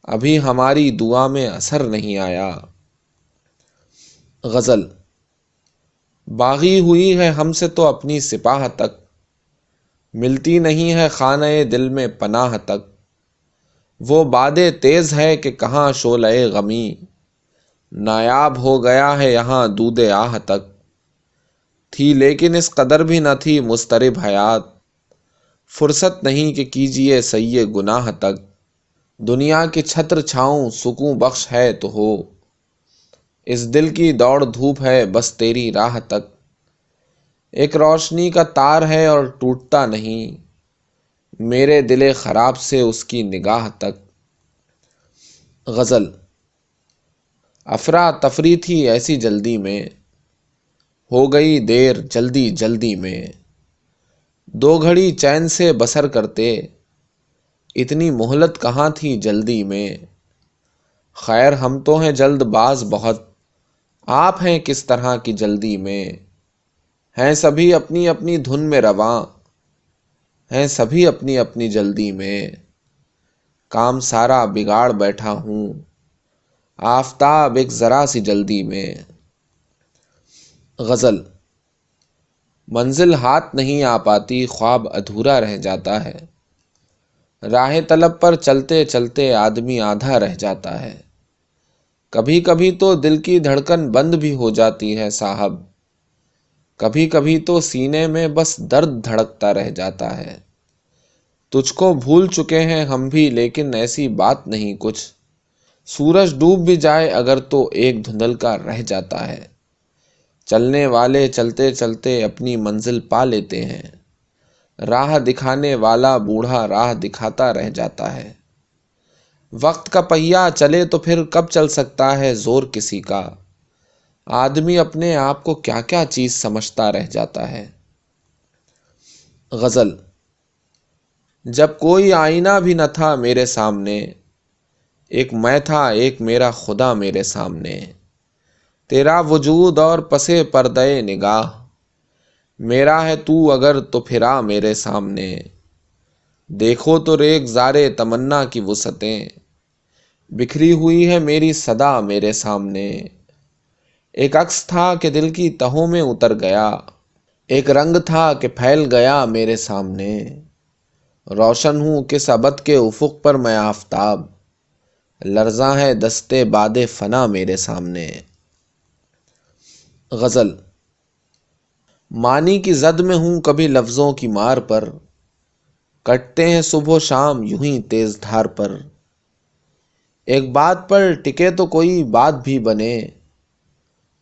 Speaker 1: ابھی ہماری دعا میں اثر نہیں آیا۔ غزل۔ باغی ہوئی ہے ہم سے تو اپنی سپاہ تک، ملتی نہیں ہے خانہ دل میں پناہ تک۔ وہ باد تیز ہے کہ کہاں شعلہ غمی، نایاب ہو گیا ہے یہاں دود آہ تک۔ تھی لیکن اس قدر بھی نہ تھی مضطرب حیات، فرصت نہیں کہ کیجئے سعی گناہ تک۔ دنیا کی چھتر چھاؤں سکوں بخش ہے تو ہو، اس دل کی دوڑ دھوپ ہے بس تیری راہ تک۔ ایک روشنی کا تار ہے اور ٹوٹتا نہیں، میرے دل خراب سے اس کی نگاہ تک۔ غزل۔ افراتفری تھی ایسی جلدی میں، ہو گئی دیر جلدی جلدی میں۔ دو گھڑی چین سے بسر کرتے، اتنی مہلت کہاں تھی جلدی میں۔ خیر ہم تو ہیں جلد باز بہت، آپ ہیں کس طرح کی جلدی میں۔ ہیں سبھی اپنی اپنی دھن میں رواں، ہیں سبھی اپنی اپنی جلدی میں۔ کام سارا بگاڑ بیٹھا ہوں، آفتاب ایک ذرا سی جلدی میں۔ غزل۔ منزل ہاتھ نہیں آ پاتی، خواب ادھورا رہ جاتا ہے۔ راہ طلب پر چلتے چلتے آدمی آدھا رہ جاتا ہے۔ کبھی کبھی تو دل کی دھڑکن بند بھی ہو جاتی ہے صاحب، کبھی کبھی تو سینے میں بس درد دھڑکتا رہ جاتا ہے۔ تجھ کو بھول چکے ہیں ہم بھی لیکن ایسی بات نہیں کچھ، سورج ڈوب بھی جائے اگر تو ایک دھندل کا رہ جاتا ہے۔ چلنے والے چلتے چلتے اپنی منزل پا لیتے ہیں، راہ دکھانے والا بوڑھا راہ دکھاتا رہ جاتا ہے۔ وقت کا پہیہ چلے تو پھر کب چل سکتا ہے زور کسی کا، آدمی اپنے آپ کو کیا کیا چیز سمجھتا رہ جاتا ہے۔ غزل۔ جب کوئی آئینہ بھی نہ تھا میرے سامنے، ایک میں تھا ایک میرا خدا میرے سامنے۔ تیرا وجود اور پسے پردہ نگاہ، میرا ہے تو اگر تو پھرا میرے سامنے۔ دیکھو تو ریگ زارے تمنا کی وسعتیں، بکھری ہوئی ہے میری صدا میرے سامنے۔ ایک عکس تھا کہ دل کی تہوں میں اتر گیا، ایک رنگ تھا کہ پھیل گیا میرے سامنے۔ روشن ہوں کس ابد کے افق پر میں آفتاب، لرزاں ہے دستے باد فنا میرے سامنے۔ غزل۔ معنی کی زد میں ہوں کبھی لفظوں کی مار پر، کٹتے ہیں صبح و شام یوں ہی تیز دھار پر۔ ایک بات پر ٹکے تو کوئی بات بھی بنے،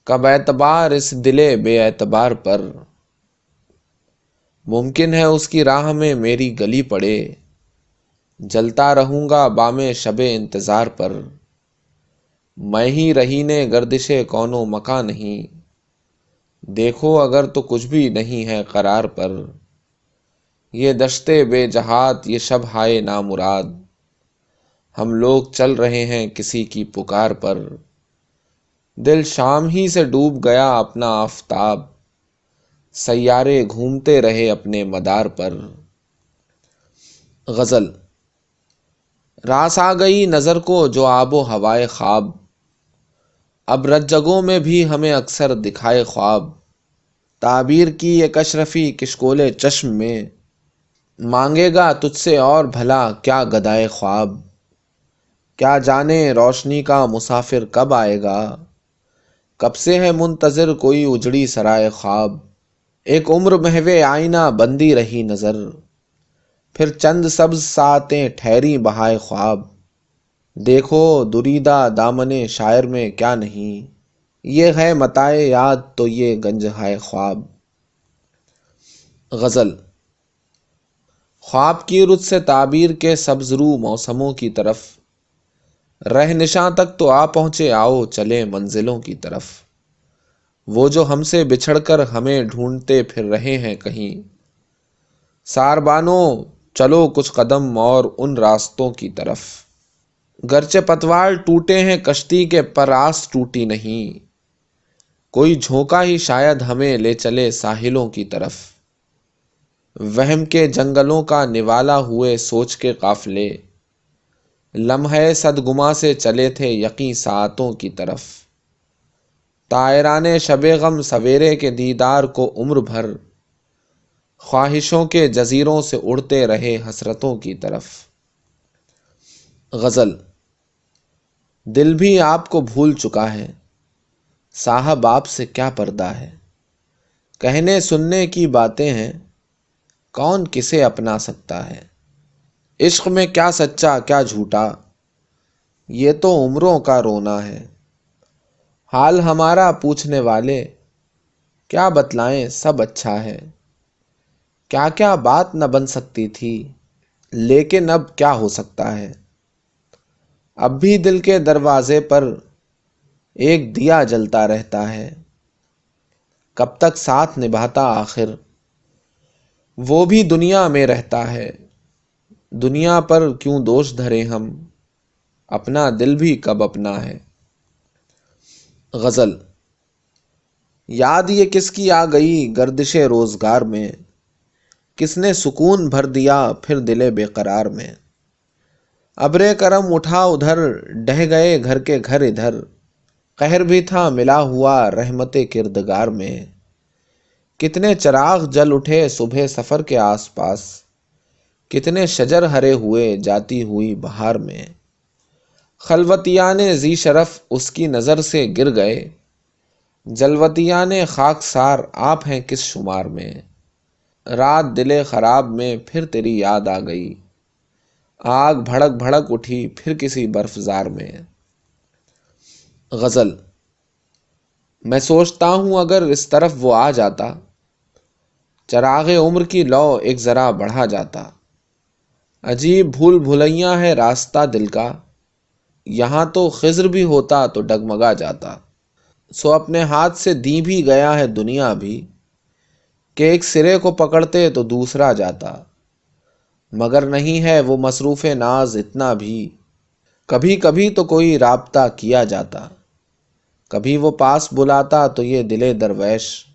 Speaker 1: کب اعتبار اس دل بے اعتبار پر۔ ممکن ہے اس کی راہ میں میری گلی پڑے، جلتا رہوں گا بام شب انتظار پر۔ میں ہی رہینے گردش کونو مکاں نہیں، دیکھو اگر تو کچھ بھی نہیں ہے قرار پر۔ یہ دشتے بے جہات یہ شب ہائے نامراد، ہم لوگ چل رہے ہیں کسی کی پکار پر۔ دل شام ہی سے ڈوب گیا اپنا آفتاب، سیارے گھومتے رہے اپنے مدار پر۔ غزل۔ راس آ گئی نظر کو جو آب و ہوائے خواب، اب رت جگوں میں بھی ہمیں اکثر دکھائے خواب۔ تعبیر کی ایک اشرفی کشکول چشم میں، مانگے گا تجھ سے اور بھلا کیا گدائے خواب۔ کیا جانے روشنی کا مسافر کب آئے گا، کب سے ہے منتظر کوئی اجڑی سرائے خواب۔ ایک عمر محو آئینہ بندی رہی نظر، پھر چند سبز ساعتیں ٹھہری بہائے خواب۔ دیکھو دریدہ دامن شاعر میں کیا نہیں، یہ ہے متاع یاد تو یہ گنج ہے خواب۔ غزل۔ خواب کی رت سے تعبیر کے سبز رو موسموں کی طرف، رہ نشاں تک تو آ پہنچے، آؤ چلے منزلوں کی طرف۔ وہ جو ہم سے بچھڑ کر ہمیں ڈھونڈتے پھر رہے ہیں کہیں، ساربانوں چلو کچھ قدم اور ان راستوں کی طرف۔ گرچہ پتوال ٹوٹے ہیں کشتی کے پر آس ٹوٹی نہیں، کوئی جھونکا ہی شاید ہمیں لے چلے ساحلوں کی طرف۔ وہم کے جنگلوں کا نوالا ہوئے سوچ کے قافلے، لمحے صدگما سے چلے تھے یقیں ساعتوں کی طرف۔ طائران شب غم سویرے کے دیدار کو عمر بھر، خواہشوں کے جزیروں سے اڑتے رہے حسرتوں کی طرف۔ غزل۔ دل بھی آپ کو بھول چکا ہے، صاحب آپ سے کیا پردہ ہے۔ کہنے سننے کی باتیں ہیں، کون کسے اپنا سکتا ہے۔ عشق میں کیا سچا کیا جھوٹا، یہ تو عمروں کا رونا ہے۔ حال ہمارا پوچھنے والے، کیا بتلائیں سب اچھا ہے۔ کیا کیا بات نہ بن سکتی تھی، لیکن اب کیا ہو سکتا ہے۔ اب بھی دل کے دروازے پر ایک دیا جلتا رہتا ہے، کب تک ساتھ نبھاتا آخر وہ بھی دنیا میں رہتا ہے۔ دنیا پر کیوں دوش دھرے ہم، اپنا دل بھی کب اپنا ہے۔ غزل۔ یاد یہ کس کی آ گئی گردش روزگار میں، کس نے سکون بھر دیا پھر دل بے قرار میں۔ ابر کرم اٹھا ادھر، ڈہ گئے گھر کے گھر ادھر، قہر بھی تھا ملا ہوا رحمت کردگار میں۔ کتنے چراغ جل اٹھے صبح سفر کے آس پاس، کتنے شجر ہرے ہوئے جاتی ہوئی بہار میں۔ خلوتیان ذی شرف اس کی نظر سے گر گئے، جلوتیان خاک سار آپ ہیں کس شمار میں۔ رات دل خراب میں پھر تیری یاد آ گئی، آگ بھڑک بھڑک اٹھی پھر کسی برف زار میں۔ غزل۔ میں سوچتا ہوں اگر اس طرف وہ آ جاتا، چراغ عمر کی لو ایک ذرا بڑھا جاتا۔ عجیب بھول بھلیاں ہے راستہ دل کا، یہاں تو خضر بھی ہوتا تو ڈگمگا جاتا۔ سو اپنے ہاتھ سے دی بھی گیا ہے دنیا بھی، کہ ایک سرے کو پکڑتے تو دوسرا جاتا۔ مگر نہیں ہے وہ مصروف ناز اتنا بھی، کبھی کبھی تو کوئی رابطہ کیا جاتا۔ کبھی وہ پاس بلاتا تو یہ دل درویش،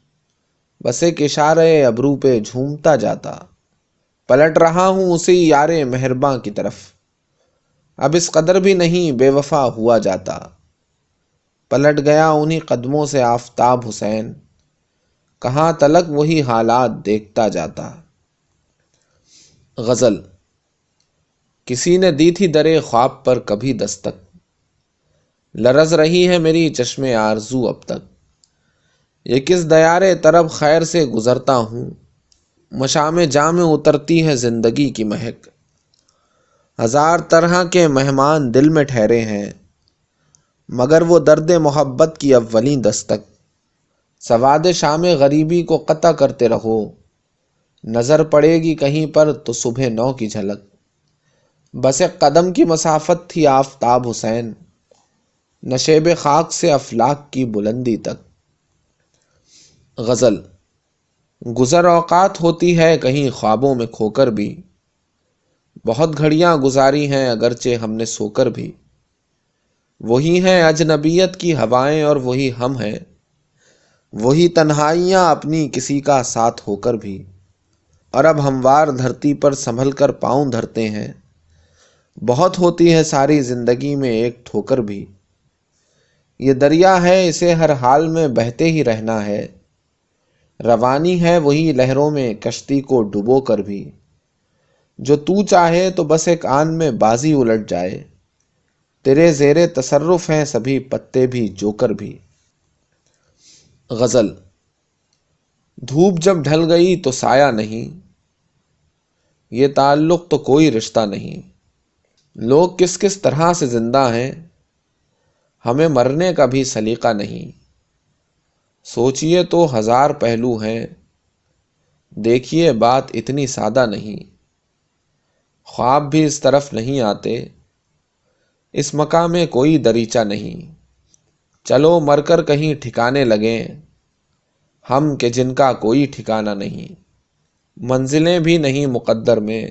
Speaker 1: بس ایک اشارے ابرو پہ جھومتا جاتا۔ پلٹ رہا ہوں اسی یار مہرباں کی طرف، اب اس قدر بھی نہیں بے وفا ہوا جاتا۔ پلٹ گیا انہی قدموں سے آفتاب حسین، کہاں تلک وہی حالات دیکھتا جاتا۔ غزل۔ کسی نے دی تھی درے خواب پر کبھی دستک، لرز رہی ہے میری چشم آرزو اب تک۔ یہ کس دیار طرب خیر سے گزرتا ہوں، مشام جام میں اترتی ہے زندگی کی مہک۔ ہزار طرح کے مہمان دل میں ٹھہرے ہیں، مگر وہ درد محبت کی اولین دستک۔ سواد شام غریبی کو قطع کرتے رہو، نظر پڑے گی کہیں پر تو صبح نو کی جھلک۔ بس ایک قدم کی مسافت تھی آفتاب حسین، نشیب خاک سے افلاک کی بلندی تک۔ غزل۔ گزر اوقات ہوتی ہے کہیں خوابوں میں کھو کر بھی، بہت گھڑیاں گزاری ہیں اگرچہ ہم نے سو کر بھی۔ وہی ہیں اجنبیت کی ہوائیں اور وہی ہم ہیں، وہی تنہائیاں اپنی کسی کا ساتھ ہو کر بھی۔ اور اب ہموار دھرتی پر سنبھل کر پاؤں دھرتے ہیں، بہت ہوتی ہے ساری زندگی میں ایک ٹھوکر بھی۔ یہ دریا ہے اسے ہر حال میں بہتے ہی رہنا ہے، روانی ہے وہی لہروں میں کشتی کو ڈبو کر بھی۔ جو تو چاہے تو بس ایک آن میں بازی الٹ جائے، تیرے زیر تصرف ہیں سبھی پتے بھی جوکر بھی۔ غزل۔ دھوپ جب ڈھل گئی تو سایہ نہیں، یہ تعلق تو کوئی رشتہ نہیں۔ لوگ کس کس طرح سے زندہ ہیں، ہمیں مرنے کا بھی سلیقہ نہیں۔ سوچئے تو ہزار پہلو ہیں، دیکھیے بات اتنی سادہ نہیں۔ خواب بھی اس طرف نہیں آتے، اس مقام میں کوئی دریچہ نہیں۔ چلو مر کر کہیں ٹھکانے لگیں ہم کہ جن کا کوئی ٹھکانہ نہیں۔ منزلیں بھی نہیں مقدر میں،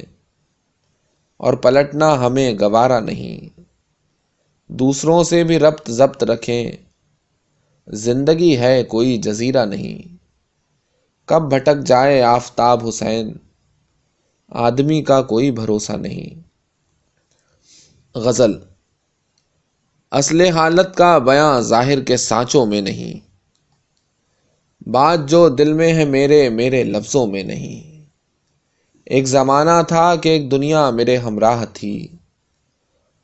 Speaker 1: اور پلٹنا ہمیں گوارا نہیں۔ دوسروں سے بھی ربط ضبط رکھیں، زندگی ہے کوئی جزیرہ نہیں۔ کب بھٹک جائے آفتاب حسین، آدمی کا کوئی بھروسہ نہیں۔ غزل۔ اصل حالت کا بیاں ظاہر کے سانچوں میں نہیں، بات جو دل میں ہے میرے لفظوں میں نہیں۔ ایک زمانہ تھا کہ ایک دنیا میرے ہمراہ تھی،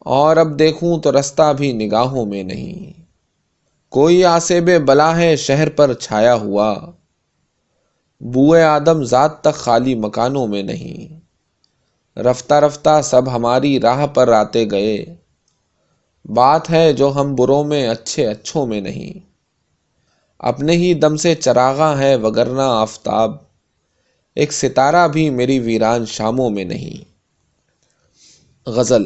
Speaker 1: اور اب دیکھوں تو رستہ بھی نگاہوں میں نہیں۔ کوئی آسیب بلا ہے شہر پر چھایا ہوا، بوئے آدم ذات تک خالی مکانوں میں نہیں۔ رفتہ رفتہ سب ہماری راہ پر آتے گئے، بات ہے جو ہم بروں میں اچھوں میں نہیں۔ اپنے ہی دم سے چراغاں ہے وگرنہ آفتاب، ایک ستارہ بھی میری ویران شاموں میں نہیں۔ غزل۔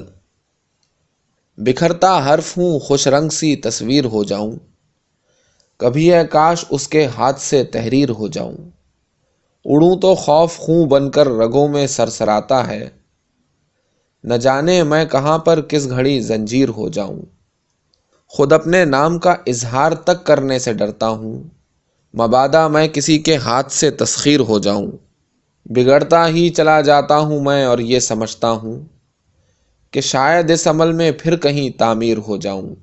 Speaker 1: بکھرتا حرف ہوں خوش رنگ سی تصویر ہو جاؤں، کبھی اے کاش اس کے ہاتھ سے تحریر ہو جاؤں۔ اڑوں تو خوف خوں بن کر رگوں میں سرسراتا ہے، نہ جانے میں کہاں پر کس گھڑی زنجیر ہو جاؤں۔ خود اپنے نام کا اظہار تک کرنے سے ڈرتا ہوں، مبادا میں کسی کے ہاتھ سے تسخیر ہو جاؤں۔ بگڑتا ہی چلا جاتا ہوں میں اور یہ سمجھتا ہوں کہ شاید اس عمل میں پھر کہیں تعمیر ہو جاؤں۔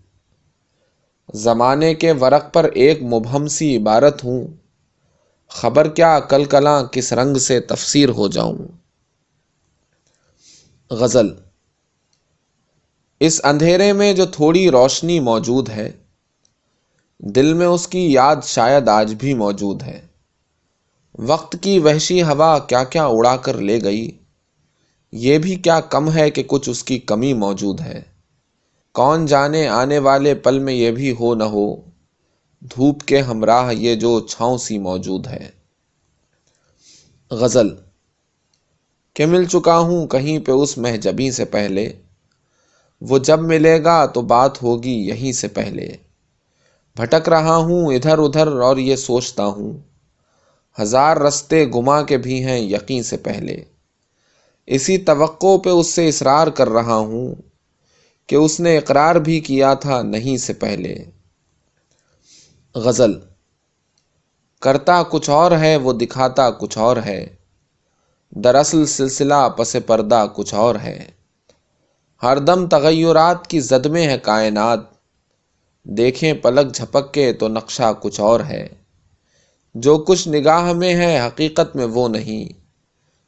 Speaker 1: زمانے کے ورق پر ایک مبہم سی عبارت ہوں، خبر کیا کل کلاں کس رنگ سے تفسیر ہو جاؤں۔ غزل۔ اس اندھیرے میں جو تھوڑی روشنی موجود ہے، دل میں اس کی یاد شاید آج بھی موجود ہے۔ وقت کی وحشی ہوا کیا کیا اڑا کر لے گئی، یہ بھی کیا کم ہے کہ کچھ اس کی کمی موجود ہے۔ کون جانے آنے والے پل میں یہ بھی ہو نہ ہو، دھوپ کے ہمراہ یہ جو چھاؤں سی موجود ہے۔ غزل۔ کہ مل چکا ہوں کہیں پہ اس مہجبیں سے پہلے، وہ جب ملے گا تو بات ہوگی یہیں سے پہلے۔ بھٹک رہا ہوں ادھر ادھر اور یہ سوچتا ہوں، ہزار رستے گما کے بھی ہیں یقین سے پہلے۔ اسی توقع پہ اس سے اصرار کر رہا ہوں کہ اس نے اقرار بھی کیا تھا نہیں سے پہلے۔ غزل۔ کرتا کچھ اور ہے وہ دکھاتا کچھ اور ہے، دراصل سلسلہ پس پردہ کچھ اور ہے۔ ہر دم تغیرات کی زد میں ہے کائنات، دیکھیں پلک جھپک کے تو نقشہ کچھ اور ہے۔ جو کچھ نگاہ میں ہے حقیقت میں وہ نہیں،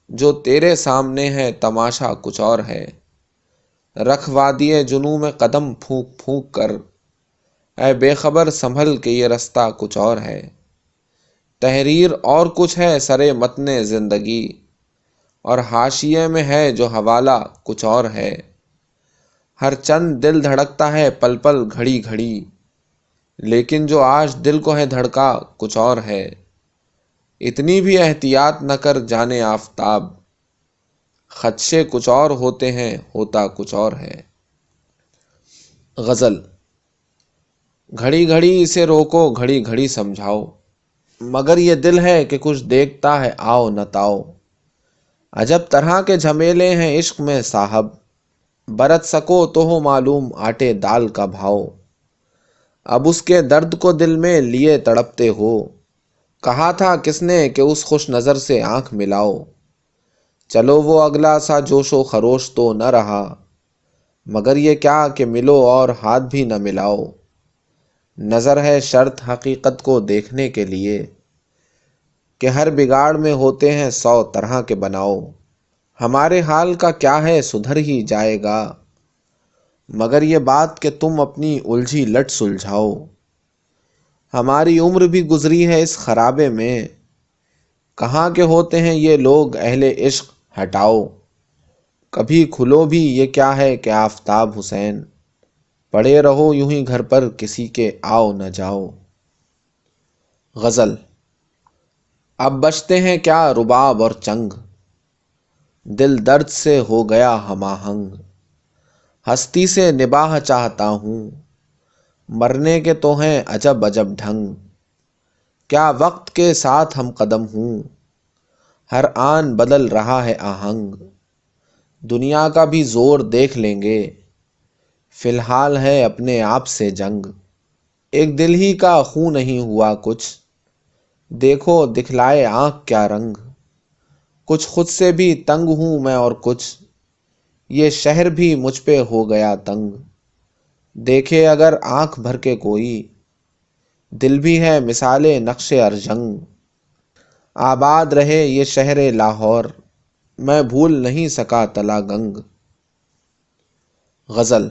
Speaker 1: جو تیرے سامنے ہے تماشا کچھ اور ہے۔ رکھ وادی جنوں میں قدم پھونک پھونک کر، اے بے خبر سنبھل کے یہ رستہ کچھ اور ہے۔ تحریر اور کچھ ہے سرے متن زندگی، اور حاشیے میں ہے جو حوالہ کچھ اور ہے۔ ہر چند دل دھڑکتا ہے پل پل گھڑی گھڑی، لیکن جو آج دل کو ہے دھڑکا کچھ اور ہے۔ اتنی بھی احتیاط نہ کر جانے آفتاب، خدشے کچھ اور ہوتے ہیں ہوتا کچھ اور ہے۔ غزل۔ گھڑی گھڑی اسے روکو گھڑی گھڑی سمجھاؤ، مگر یہ دل ہے کہ کچھ دیکھتا ہے آؤ نہ تاؤ۔ عجب طرح کے جھمیلے ہیں عشق میں صاحب، برت سکو تو ہو معلوم آٹے دال کا بھاؤ۔ اب اس کے درد کو دل میں لیے تڑپتے ہو، کہا تھا کس نے کہ اس خوش نظر سے آنکھ ملاؤ۔ چلو وہ اگلا سا جوش و خروش تو نہ رہا، مگر یہ کیا کہ ملو اور ہاتھ بھی نہ ملاؤ۔ نظر ہے شرط حقیقت کو دیکھنے کے لیے، کہ ہر بگاڑ میں ہوتے ہیں 100 طرح کے بناؤ۔ ہمارے حال کا کیا ہے سدھر ہی جائے گا، مگر یہ بات کہ تم اپنی الجھی لٹ سلجھاؤ۔ ہماری عمر بھی گزری ہے اس خرابے میں، کہاں کے ہوتے ہیں یہ لوگ اہل عشق ہٹاؤ۔ کبھی کھلو بھی یہ کیا ہے کہ آفتاب حسین، پڑے رہو یوں ہی گھر پر کسی کے آؤ نہ جاؤ۔ غزل۔ اب بچتے ہیں کیا رباب اور چنگ، دل درد سے ہو گیا ہم آہنگ، ہستی سے نباہ چاہتا ہوں، مرنے کے تو ہیں عجب عجب ڈھنگ، کیا وقت کے ساتھ ہم قدم ہوں، ہر آن بدل رہا ہے آہنگ، دنیا کا بھی زور دیکھ لیں گے، فی الحال ہے اپنے آپ سے جنگ، ایک دل ہی کا خون نہیں ہوا کچھ، دیکھو دکھلائے آنکھ کیا رنگ، کچھ خود سے بھی تنگ ہوں میں اور کچھ، یہ شہر بھی مجھ پہ ہو گیا تنگ، دیکھے اگر آنکھ بھر کے کوئی، دل بھی ہے مثال نقش ارجنگ، آباد رہے یہ شہر لاہور، میں بھول نہیں سکا تلا گنگ۔ غزل۔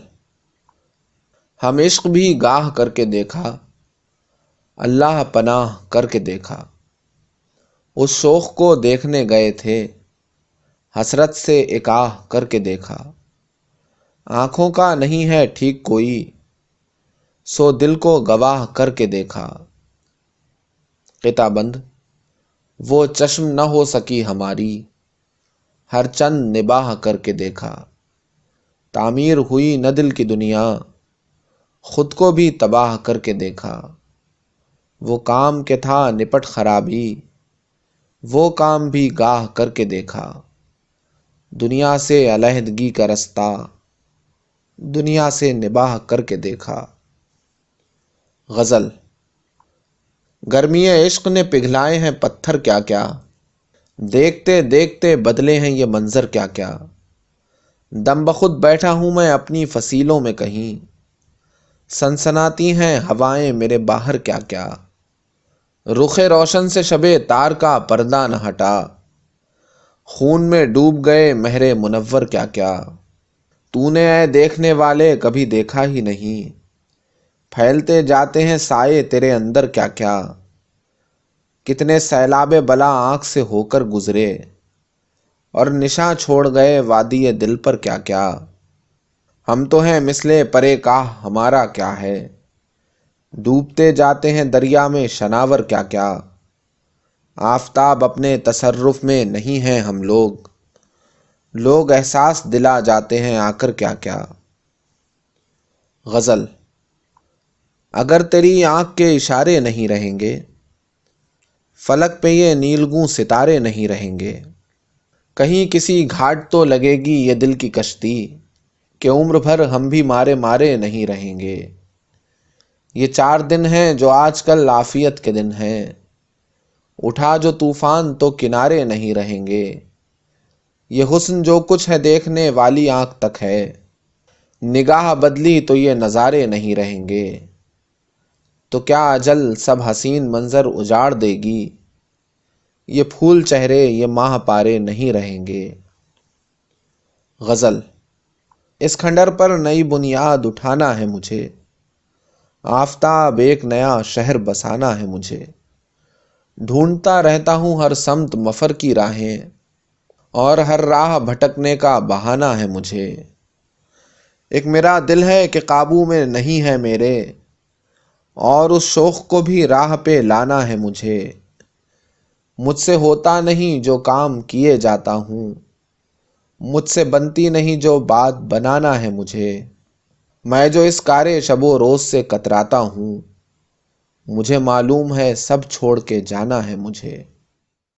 Speaker 1: ہم عشق بھی گاہ کر کے دیکھا، اللہ پناہ کر کے دیکھا، اس شوخ کو دیکھنے گئے تھے، حسرت سے ایک آہ کر کے دیکھا، آنکھوں کا نہیں ہے ٹھیک کوئی، سو دل کو گواہ کر کے دیکھا، قطع بند۔ وہ چشم نہ ہو سکی ہماری، ہر چند نباہ کر کے دیکھا، تعمیر ہوئی نہ دل کی دنیا، خود کو بھی تباہ کر کے دیکھا، وہ کام کہ تھا نپٹ خرابی، وہ کام بھی گاہ کر کے دیکھا، دنیا سے علیحدگی کا رستہ، دنیا سے نباہ کر کے دیکھا۔ غزل۔ گرمی عشق نے پگھلائے ہیں پتھر کیا کیا، دیکھتے دیکھتے بدلے ہیں یہ منظر کیا کیا، دم بخود بیٹھا ہوں میں اپنی فصیلوں میں کہیں، سنسناتی ہیں ہوائیں میرے باہر کیا کیا، رخ روشن سے شب تار کا پردہ نہ ہٹا، خون میں ڈوب گئے مہر منور کیا کیا، تو نے اے دیکھنے والے کبھی دیکھا ہی نہیں، پھیلتے جاتے ہیں سائے تیرے اندر کیا کیا، کتنے سیلاب بلا آنکھ سے ہو کر گزرے، اور نشاں چھوڑ گئے وادی دل پر کیا کیا، ہم تو ہیں مثلے پرے کاہ ہمارا کیا ہے، ڈوبتے جاتے ہیں دریا میں شناور کیا کیا، آفتاب اپنے تصرف میں نہیں ہیں ہم لوگ، لوگ احساس دلا جاتے ہیں آ کر کیا کیا۔ غزل۔ اگر تیری آنکھ کے اشارے نہیں رہیں گے، فلک پہ یہ نیلگوں ستارے نہیں رہیں گے، کہیں کسی گھاٹ تو لگے گی یہ دل کی کشتی، کہ عمر بھر ہم بھی مارے مارے نہیں رہیں گے، یہ 4 دن ہیں جو آج کل عافیت کے دن ہیں، اٹھا جو طوفان تو کنارے نہیں رہیں گے، یہ حسن جو کچھ ہے دیکھنے والی آنکھ تک ہے، نگاہ بدلی تو یہ نظارے نہیں رہیں گے، تو کیا اجل سب حسین منظر اجاڑ دے گی، یہ پھول چہرے یہ ماہ پارے نہیں رہیں گے۔ غزل۔ اس کھنڈر پر نئی بنیاد اٹھانا ہے مجھے، آفتاب ایک نیا شہر بسانا ہے مجھے، ڈھونڈتا رہتا ہوں ہر سمت مفر کی راہیں، اور ہر راہ بھٹکنے کا بہانہ ہے مجھے، ایک میرا دل ہے کہ قابو میں نہیں ہے میرے، اور اس شوق کو بھی راہ پہ لانا ہے مجھے، مجھ سے ہوتا نہیں جو کام کیے جاتا ہوں، مجھ سے بنتی نہیں جو بات بنانا ہے مجھے، میں جو اس کارے شب و روز سے کتراتا ہوں، مجھے معلوم ہے سب چھوڑ کے جانا ہے مجھے۔